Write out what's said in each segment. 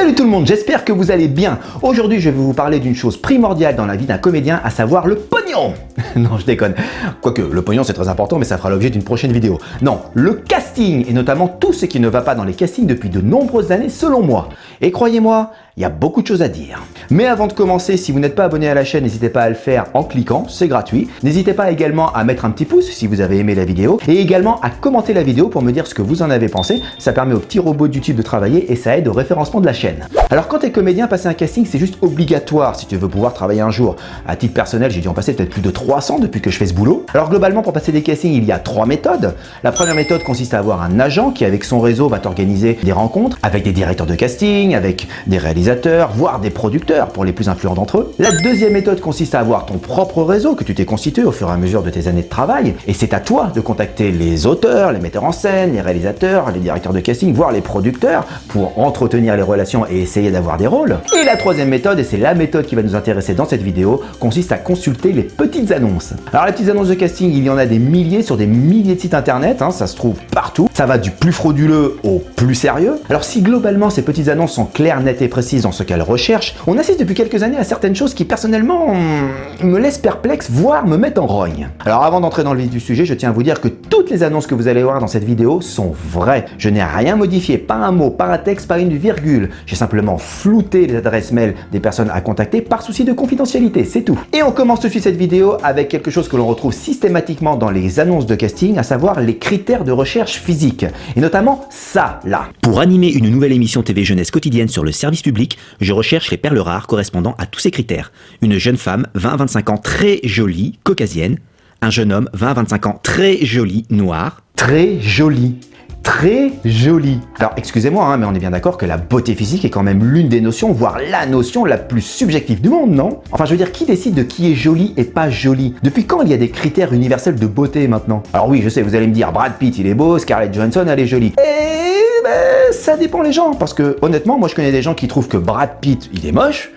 Salut tout le monde, j'espère que vous allez bien. Aujourd'hui, je vais vous parler d'une chose primordiale dans la vie d'un comédien, à savoir le pognon. Non, je déconne. Quoique, le pognon c'est très important, mais ça fera l'objet d'une prochaine vidéo. Non, le casting, et notamment tout ce qui ne va pas dans les castings depuis de nombreuses années selon moi. Et croyez-moi, il y a beaucoup de choses à dire. Mais avant de commencer, si vous n'êtes pas abonné à la chaîne, n'hésitez pas à le faire en cliquant, c'est gratuit. N'hésitez pas également à mettre un petit pouce si vous avez aimé la vidéo, et également à commenter la vidéo pour me dire ce que vous en avez pensé. Ça permet au petit robot de YouTube de travailler et ça aide au référencement de la chaîne. Alors quand tu es comédien, passer un casting c'est juste obligatoire si tu veux pouvoir travailler un jour. À titre personnel, j'ai dû en passer peut-être plus de 300 depuis que je fais ce boulot. Alors globalement, pour passer des castings, il y a 3 méthodes. La première méthode consiste à avoir un agent qui avec son réseau va t'organiser des rencontres avec des directeurs de casting, avec des réalisateurs, voire des producteurs pour les plus influents d'entre eux. La deuxième méthode consiste à avoir ton propre réseau que tu t'es constitué au fur et à mesure de tes années de travail, et c'est à toi de contacter les auteurs, les metteurs en scène, les réalisateurs, les directeurs de casting, voire les producteurs pour entretenir les relations et essayer d'avoir des rôles. Et la troisième méthode, et c'est la méthode qui va nous intéresser dans cette vidéo, consiste à consulter les petites annonces. Alors les petites annonces de casting, il y en a des milliers sur des milliers de sites internet, ça se trouve partout. Ça va du plus frauduleux au plus sérieux. Alors si globalement ces petites annonces sont claires, nettes et précises dans ce qu'elles recherchent, on assiste depuis quelques années à certaines choses qui personnellement me laissent perplexe, voire me mettent en rogne. Alors avant d'entrer dans le vif du sujet, je tiens à vous dire que toutes les annonces que vous allez voir dans cette vidéo sont vraies. Je n'ai rien modifié, pas un mot, pas un texte, pas une virgule. J'ai simplement flouté les adresses mail des personnes à contacter par souci de confidentialité, c'est tout. Et on commence tout de suite cette vidéo avec quelque chose que l'on retrouve systématiquement dans les annonces de casting, à savoir les critères de recherche physique. Et notamment ça, là. Pour animer une nouvelle émission TV jeunesse quotidienne sur le service public, je recherche les perles rares correspondant à tous ces critères. Une jeune femme, 20-25 ans, très jolie, caucasienne. Un jeune homme, 20-25 ans, très joli, noir. Très joli. Très joli. Alors excusez-moi, mais on est bien d'accord que la beauté physique est quand même l'une des notions, voire la notion la plus subjective du monde, non? Enfin je veux dire, qui décide de qui est joli et pas joli? Depuis quand il y a des critères universels de beauté maintenant? Alors oui, je sais, vous allez me dire, Brad Pitt il est beau, Scarlett Johansson elle est jolie. Ça dépend les gens, parce que honnêtement, moi je connais des gens qui trouvent que Brad Pitt il est moche,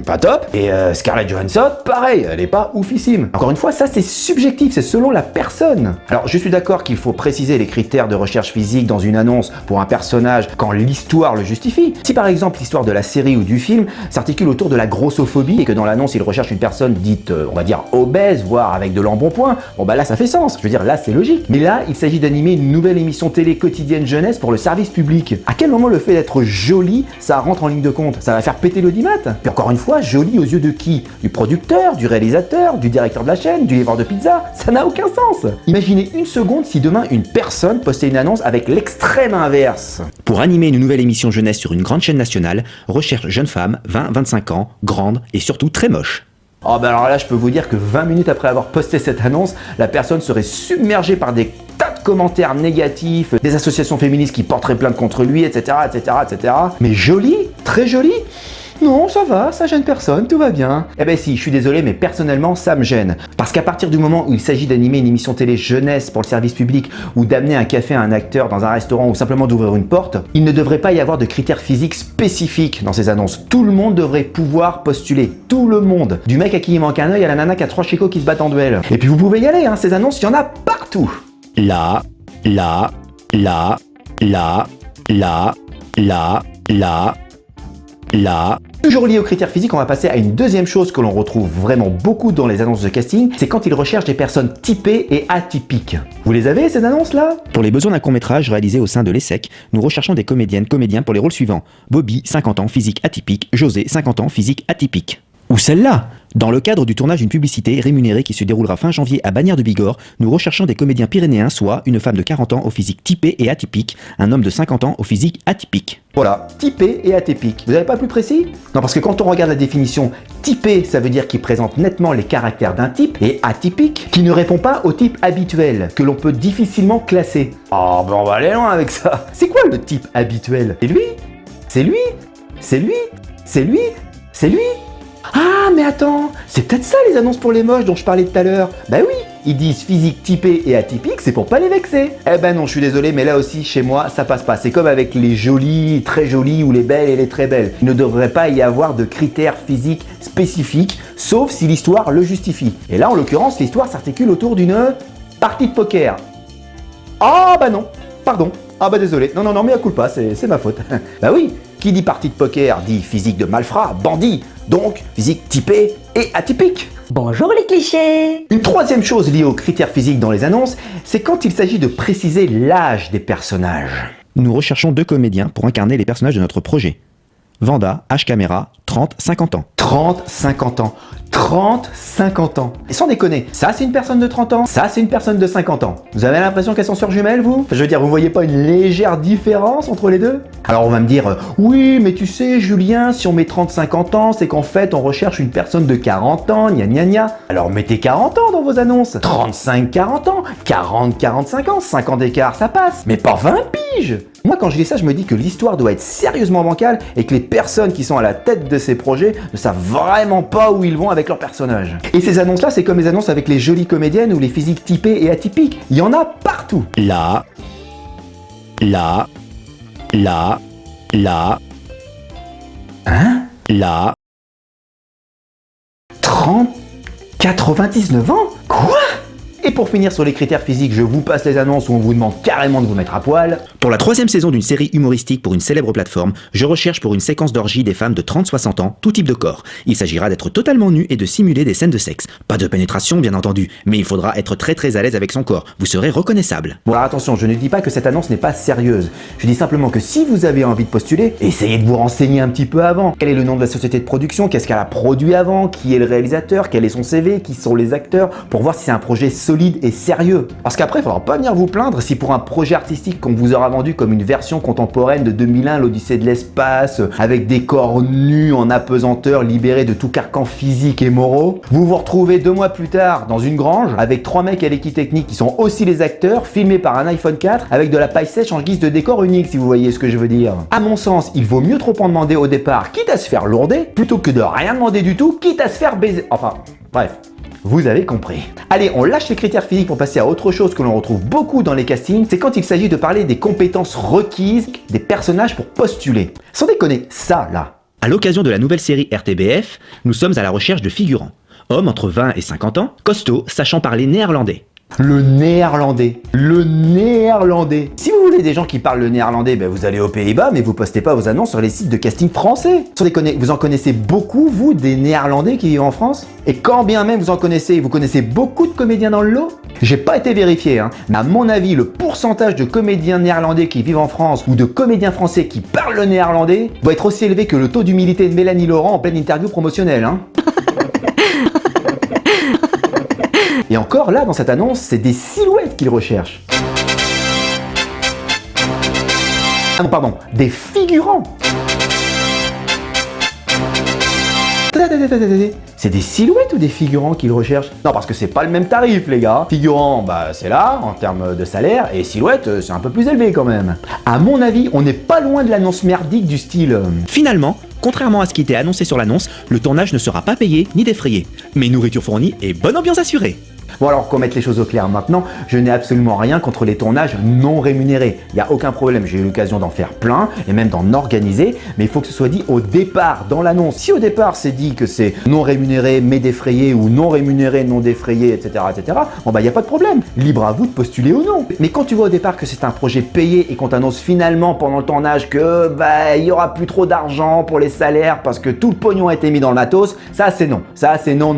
pas top, et Scarlett Johansson, pareil, elle est pas oufissime. Encore une fois, ça c'est subjectif, c'est selon la personne. Alors je suis d'accord qu'il faut préciser les critères de recherche physique dans une annonce pour un personnage quand l'histoire le justifie. Si par exemple l'histoire de la série ou du film s'articule autour de la grossophobie et que dans l'annonce il recherche une personne dite, on va dire obèse, voire avec de l'embonpoint, bon bah là ça fait sens, je veux dire là c'est logique. Mais là il s'agit d'animer une nouvelle émission télé quotidienne jeunesse pour le service public. À quel moment le fait d'être joli, ça rentre en ligne de compte? Ça va faire péter l'audimat. Puis encore une fois, joli aux yeux de qui? Du producteur, du réalisateur, du directeur de la chaîne, du livreur de pizza? Ça n'a aucun sens. Imaginez une seconde si demain une personne postait une annonce avec l'extrême inverse. Pour animer une nouvelle émission jeunesse sur une grande chaîne nationale, recherche jeune femme, 20-25 ans, grande et surtout très moche. Oh bah alors là, je peux vous dire que 20 minutes après avoir posté cette annonce, la personne serait submergée par des tas de commentaires négatifs, des associations féministes qui porteraient plainte contre lui, etc., etc., etc. Mais joli? Très joli? Non, ça va, ça gêne personne, tout va bien. Eh ben si, je suis désolé, mais personnellement, ça me gêne. Parce qu'à partir du moment où il s'agit d'animer une émission télé jeunesse pour le service public, ou d'amener un café à un acteur dans un restaurant, ou simplement d'ouvrir une porte, il ne devrait pas y avoir de critères physiques spécifiques dans ces annonces. Tout le monde devrait pouvoir postuler. Tout le monde. Du mec à qui il manque un œil à la nana qui a 3 chicots qui se battent en duel. Et puis vous pouvez y aller, ces annonces, il y en a partout. Là. Toujours lié aux critères physiques, on va passer à une deuxième chose que l'on retrouve vraiment beaucoup dans les annonces de casting, c'est quand ils recherchent des personnes typées et atypiques. Vous les avez ces annonces-là? Pour les besoins d'un court-métrage réalisé au sein de l'ESSEC, nous recherchons des comédiennes, comédiens pour les rôles suivants. Bobby, 50 ans, physique atypique. José, 50 ans, physique atypique. Ou celle-là! Dans le cadre du tournage d'une publicité rémunérée qui se déroulera fin janvier à Bagnères de Bigorre, nous recherchons des comédiens pyrénéens, soit une femme de 40 ans au physique typé et atypique, un homme de 50 ans au physique atypique. Voilà, typé et atypique. Vous n'avez pas plus précis? Non, parce que quand on regarde la définition, typé, ça veut dire qu'il présente nettement les caractères d'un type, et atypique, qui ne répond pas au type habituel, que l'on peut difficilement classer. Oh, ben on va aller loin avec ça. C'est quoi le type habituel? C'est lui? C'est lui? C'est lui? C'est lui? C'est lui? Ah, mais attends, c'est peut-être ça les annonces pour les moches dont je parlais tout à l'heure. Bah oui, ils disent physique typé et atypique, c'est pour pas les vexer. Eh ben non, je suis désolé, mais là aussi, chez moi, ça passe pas. C'est comme avec les jolies, très jolies ou les belles et les très belles. Il ne devrait pas y avoir de critères physiques spécifiques, sauf si l'histoire le justifie. Et là, en l'occurrence, l'histoire s'articule autour d'une partie de poker. Ah bah non, pardon. Ah bah désolé, non, mais à culpa, c'est ma faute. Bah oui, qui dit partie de poker dit physique de malfrat, bandit, donc physique typée et atypique. Bonjour les clichés. Une troisième chose liée aux critères physiques dans les annonces, c'est quand il s'agit de préciser l'âge des personnages. Nous recherchons 2 comédiens pour incarner les personnages de notre projet. Vanda, âge caméra, 30-50 ans. 30-50 ans. 30-50 ans. Et sans déconner, ça c'est une personne de 30 ans, ça c'est une personne de 50 ans. Vous avez l'impression qu'elles sont sœurs jumelles, vous? Enfin, je veux dire, vous voyez pas une légère différence entre les deux? Alors on va me dire, oui, mais tu sais, Julien, si on met 30-50 ans, c'est qu'en fait on recherche une personne de 40 ans, gna gna gna. Alors mettez 40 ans dans vos annonces. 35-40 ans, 40-45 ans, 5 ans d'écart, ça passe. Mais pas 20 piges. Moi, quand je lis ça, je me dis que l'histoire doit être sérieusement bancale et que les personnes qui sont à la tête de ces projets ne savent vraiment pas où ils vont avec leurs personnages. Et ces annonces-là, c'est comme les annonces avec les jolies comédiennes ou les physiques typées et atypiques. Il y en a partout. Là. 30, 99 ans? Quoi? Et pour finir sur les critères physiques, je vous passe les annonces où on vous demande carrément de vous mettre à poil. Pour la 3e saison d'une série humoristique pour une célèbre plateforme, je recherche pour une séquence d'orgie des femmes de 30-60 ans, tout type de corps. Il s'agira d'être totalement nu et de simuler des scènes de sexe. Pas de pénétration bien entendu, mais il faudra être très à l'aise avec son corps. Vous serez reconnaissable. Bon alors attention, je ne dis pas que cette annonce n'est pas sérieuse. Je dis simplement que si vous avez envie de postuler, essayez de vous renseigner un petit peu avant. Quel est le nom de la société de production? Qu'est-ce qu'elle a produit avant? Qui est le réalisateur? Quel est son CV? Qui sont les acteurs? Pour voir si c'est un projet solide et sérieux. Parce qu'après, il faudra pas venir vous plaindre si pour un projet artistique qu'on vous aura vendu comme une version contemporaine de 2001, l'Odyssée de l'espace, avec des corps nus en apesanteur, libérés de tout carcan physique et moraux, vous vous retrouvez 2 mois plus tard dans une grange avec 3 mecs à l'équipe technique qui sont aussi les acteurs, filmés par un iPhone 4 avec de la paille sèche en guise de décor unique, si vous voyez ce que je veux dire. À mon sens, il vaut mieux trop en demander au départ, quitte à se faire lourder, plutôt que de rien demander du tout, quitte à se faire baiser. Enfin, bref. Vous avez compris. Allez, on lâche les critères physiques pour passer à autre chose que l'on retrouve beaucoup dans les castings, c'est quand il s'agit de parler des compétences requises des personnages pour postuler. Sans déconner, ça là. À l'occasion de la nouvelle série RTBF, nous sommes à la recherche de figurants. Hommes entre 20 et 50 ans, costauds, sachant parler néerlandais. Le néerlandais. Si vous voulez des gens qui parlent le néerlandais, ben vous allez aux Pays-Bas, mais vous postez pas vos annonces sur les sites de casting français. Sans déconner, vous en connaissez beaucoup, vous, des néerlandais qui vivent en France? Et quand bien même vous en connaissez, vous connaissez beaucoup de comédiens dans le lot? J'ai pas été vérifié, mais à mon avis, le pourcentage de comédiens néerlandais qui vivent en France ou de comédiens français qui parlent le néerlandais doit être aussi élevé que le taux d'humilité de Mélanie Laurent en pleine interview promotionnelle. Et encore là, dans cette annonce, c'est des silhouettes qu'ils recherchent. Ah non, pardon, des figurants. C'est des silhouettes ou des figurants qu'ils recherchent? Non, parce que c'est pas le même tarif, les gars. Figurant, bah c'est là, en termes de salaire, et silhouette, c'est un peu plus élevé quand même. À mon avis, on n'est pas loin de l'annonce merdique du style... Finalement, contrairement à ce qui était annoncé sur l'annonce, le tournage ne sera pas payé ni défrayé. Mais nourriture fournie et bonne ambiance assurée. Bon alors qu'on mette les choses au clair maintenant, je n'ai absolument rien contre les tournages non rémunérés. Il n'y a aucun problème, j'ai eu l'occasion d'en faire plein et même d'en organiser, mais il faut que ce soit dit au départ dans l'annonce. Si au départ c'est dit que c'est non rémunéré mais défrayé ou non rémunéré non défrayé, etc. bon bah il n'y a pas de problème. Libre à vous de postuler ou non. Mais quand tu vois au départ que c'est un projet payé et qu'on t'annonce finalement pendant le tournage que bah il y aura plus trop d'argent pour les salaires parce que tout le pognon a été mis dans le matos, ça c'est non. Ça c'est non.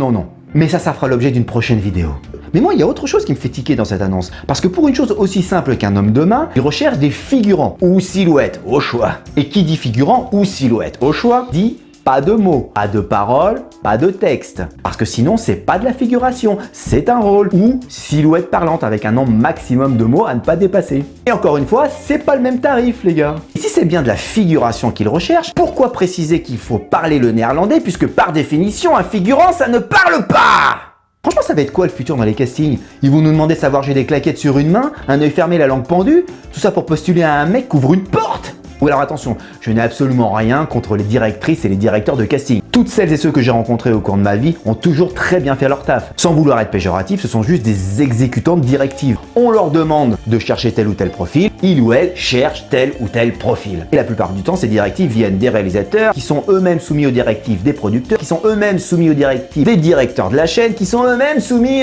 Mais ça fera l'objet d'une prochaine vidéo. Mais moi, il y a autre chose qui me fait tiquer dans cette annonce. Parce que pour une chose aussi simple qu'un homme de main, il recherche des figurants ou silhouettes au choix. Et qui dit figurant ou silhouette au choix, dit pas de mots, pas de paroles, pas de texte. Parce que sinon, c'est pas de la figuration, c'est un rôle. Ou silhouette parlante avec un nombre maximum de mots à ne pas dépasser. Et encore une fois, c'est pas le même tarif, les gars. Et si c'est bien de la figuration qu'il recherche, pourquoi préciser qu'il faut parler le néerlandais puisque par définition, un figurant, ça ne parle pas? Franchement, ça va être quoi le futur dans les castings? Ils vont nous demander de savoir j'ai des claquettes sur une main, un œil fermé, la langue pendue, tout ça pour postuler à un mec qui ouvre une porte? Ou alors attention, je n'ai absolument rien contre les directrices et les directeurs de casting. Toutes celles et ceux que j'ai rencontrés au cours de ma vie ont toujours très bien fait leur taf. Sans vouloir être péjoratif, ce sont juste des exécutants de directives. On leur demande de chercher tel ou tel profil, il ou elle cherche tel ou tel profil. Et la plupart du temps, ces directives viennent des réalisateurs qui sont eux-mêmes soumis aux directives des producteurs, qui sont eux-mêmes soumis aux directives des directeurs de la chaîne, qui sont eux-mêmes soumis...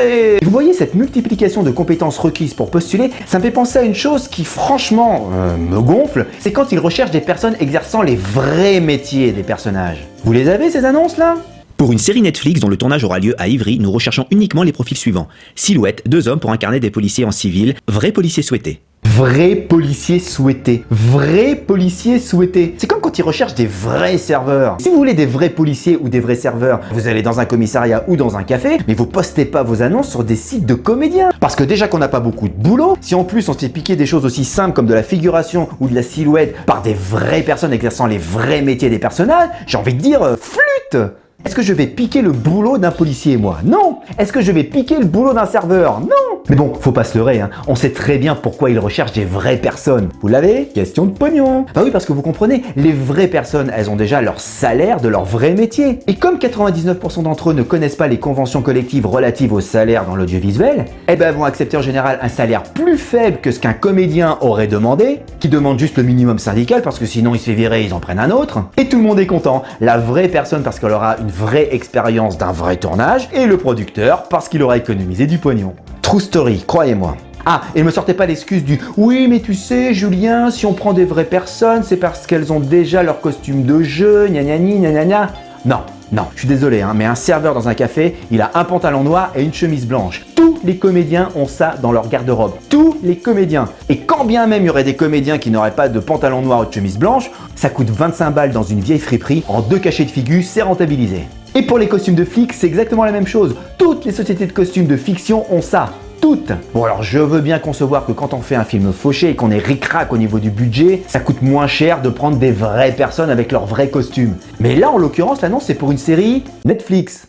Et vous voyez cette multiplication de compétences requises pour postuler, ça me fait penser à une chose qui franchement me gonfle, c'est quand ils recherchent des personnes exerçant les vrais métiers des personnages. Vous les avez ces annonces là ? Pour une série Netflix dont le tournage aura lieu à Ivry, nous recherchons uniquement les profils suivants. Silhouette, 2 hommes pour incarner des policiers en civil, vrais policiers souhaités. Vrai policier souhaité. Vrai policier souhaité. C'est comme quand ils recherchent des vrais serveurs. Si vous voulez des vrais policiers ou des vrais serveurs, vous allez dans un commissariat ou dans un café, mais vous postez pas vos annonces sur des sites de comédiens. Parce que déjà qu'on n'a pas beaucoup de boulot, si en plus on se fait piquer des choses aussi simples comme de la figuration ou de la silhouette par des vraies personnes exerçant les vrais métiers des personnages, j'ai envie de dire flûte. Est-ce que je vais piquer le boulot d'un policier, moi? Non. Est-ce que je vais piquer le boulot d'un serveur? Non. Mais bon, faut pas se leurrer, hein. On sait très bien pourquoi ils recherchent des vraies personnes. Vous l'avez? Question de pognon. Bah oui, parce que vous comprenez, les vraies personnes, elles ont déjà leur salaire de leur vrai métier. Et comme 99% d'entre eux ne connaissent pas les conventions collectives relatives au salaire dans l'audiovisuel, eh ben, elles vont accepter en général un salaire plus faible que ce qu'un comédien aurait demandé, qui demande juste le minimum syndical parce que sinon il se fait virer, ils en prennent un autre. Et tout le monde est content. La vraie personne parce qu'elle aura une vraie expérience d'un vrai tournage et le producteur parce qu'il aura économisé du pognon. True story, croyez-moi. Ah, et ne me sortez pas l'excuse du « Oui, mais tu sais, Julien, si on prend des vraies personnes, c'est parce qu'elles ont déjà leur costume de jeu, gna gna gna gna gna. » Non, non, je suis désolé, hein, mais un serveur dans un café, il a un pantalon noir et une chemise blanche. Tous les comédiens ont ça dans leur garde-robe. Tous les comédiens. Et quand bien même il y aurait des comédiens qui n'auraient pas de pantalon noir ou de chemise blanche, ça coûte 25 balles dans une vieille friperie, en 2 cachets de figure, c'est rentabilisé. Et pour les costumes de flics, c'est exactement la même chose. Toutes les sociétés de costumes de fiction ont ça. Toutes. Bon alors je veux bien concevoir que quand on fait un film fauché et qu'on est ric-rac au niveau du budget, ça coûte moins cher de prendre des vraies personnes avec leurs vrais costumes. Mais là en l'occurrence l'annonce c'est pour une série Netflix.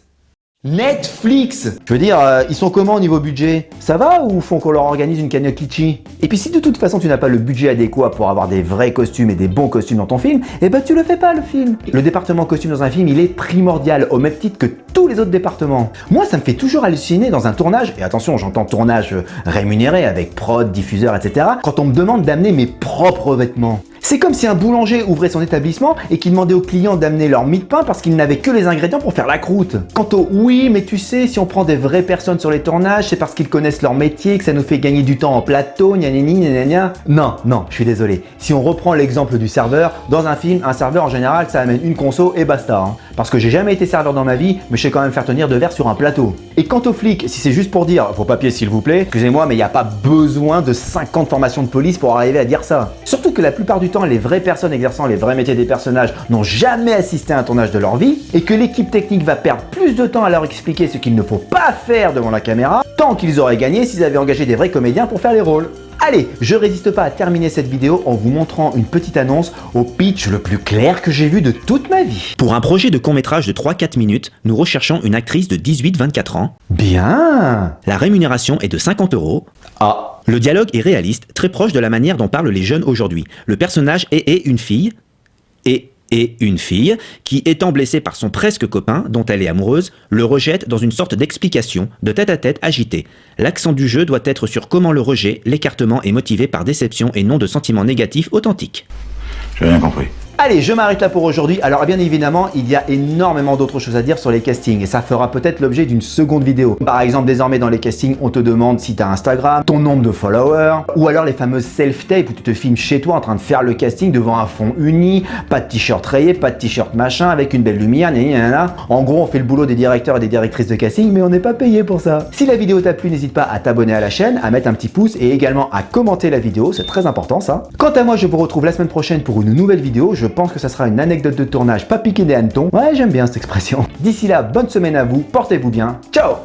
Netflix! Je veux dire, ils sont comment au niveau budget? Ça va ou font qu'on leur organise une cagnotte litchi? Et puis si de toute façon tu n'as pas le budget adéquat pour avoir des vrais costumes et des bons costumes dans ton film, eh ben tu le fais pas le film. Le département costume dans un film, il est primordial au même titre que tous les autres départements. Moi ça me fait toujours halluciner dans un tournage, et attention j'entends tournage rémunéré avec prod, diffuseur, etc. Quand on me demande d'amener mes propres vêtements. C'est comme si un boulanger ouvrait son établissement et qu'il demandait aux clients d'amener leur mie de pain parce qu'ils n'avaient que les ingrédients pour faire la croûte. Quant au « oui, mais tu sais, si on prend des vraies personnes sur les tournages, c'est parce qu'ils connaissent leur métier, que ça nous fait gagner du temps en plateau, gna gna gna gna gna ». Non, non, je suis désolé. Si on reprend l'exemple du serveur, dans un film, un serveur en général, ça amène une conso et basta. Hein. Parce que j'ai jamais été serveur dans ma vie, mais je sais quand même faire tenir 2 verres sur un plateau. Et quant aux flics, si c'est juste pour dire « vos papiers s'il vous plaît », excusez-moi, mais il n'y a pas besoin de 50 formations de police pour arriver à dire ça. Surtout que la plupart du temps, les vraies personnes exerçant les vrais métiers des personnages n'ont jamais assisté à un tournage de leur vie et que l'équipe technique va perdre plus de temps à leur expliquer ce qu'il ne faut pas faire devant la caméra, tant qu'ils auraient gagné s'ils avaient engagé des vrais comédiens pour faire les rôles. Allez, je résiste pas à terminer cette vidéo en vous montrant une petite annonce au pitch le plus clair que j'ai vu de toute ma vie. Pour un projet de court-métrage de 3-4 minutes, nous recherchons une actrice de 18-24 ans. Bien. La rémunération est de 50 €. Ah. Le dialogue est réaliste, très proche de la manière dont parlent les jeunes aujourd'hui. Le personnage est une fille, et une fille, qui étant blessée par son presque copain, dont elle est amoureuse, le rejette dans une sorte d'explication, de tête-à-tête agité. L'accent du jeu doit être sur comment le rejet, l'écartement est motivé par déception et non de sentiments négatifs authentiques. J'ai rien compris. Allez, je m'arrête là pour aujourd'hui. Alors bien évidemment, il y a énormément d'autres choses à dire sur les castings et ça fera peut-être l'objet d'une seconde vidéo. Par exemple, désormais dans les castings, on te demande si tu as Instagram, ton nombre de followers, ou alors les fameuses self-tapes où tu te filmes chez toi en train de faire le casting devant un fond uni, pas de t-shirt rayé, pas de t-shirt machin, avec une belle lumière, gna. En gros, on fait le boulot des directeurs et des directrices de casting, mais on n'est pas payé pour ça. Si la vidéo t'a plu, n'hésite pas à t'abonner à la chaîne, à mettre un petit pouce et également à commenter la vidéo, c'est très important ça. Quant à moi, je vous retrouve la semaine prochaine pour une nouvelle vidéo. Je pense que ça sera une anecdote de tournage pas piqué des hannetons. Ouais, j'aime bien cette expression. D'ici là, bonne semaine à vous, portez-vous bien. Ciao!